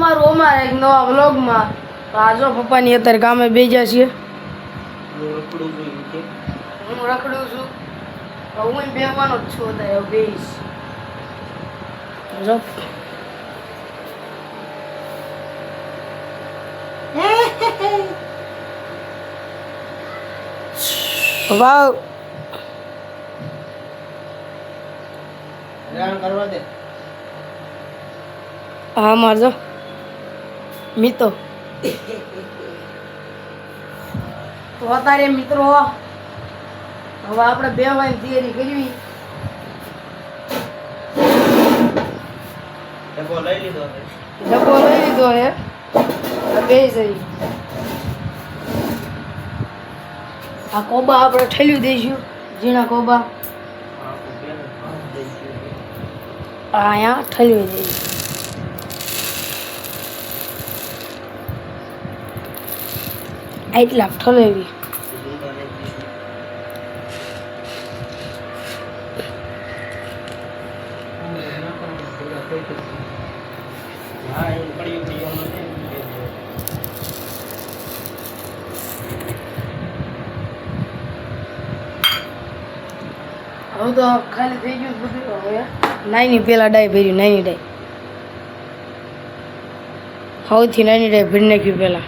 તમારું અમારા એક નવા વ્લોગમાં. તો આ જો પપ્પાની અત્યારે કામે બેસ્યા છીએ. હું રખડું છું. હું બેહવાનો જ છું અત્યારે બેસ. જો વાવ કરવા દે. હા મારજો મિત્રો. તો અત્યારે મિત્રો હવે આપણે બેહવાની તૈયારી કરવી. ડબ્બો લઈ લીધો છે. ડબ્બો લઈ લીધો હે. બે જઈ આ કોબા આપણે ઠેલ્યું દઈશું. ઝીણા કોબા અહીંયા ઠેલ્યું દઈશું. એટલા ઠલેવી હવે તો ખાલી થઈ ગયું બધું. હવે નાની પેલા ડાય ભર્યું. નાની ડાય સૌથી નાની ડાય ભરી નાખ્યું પેલા.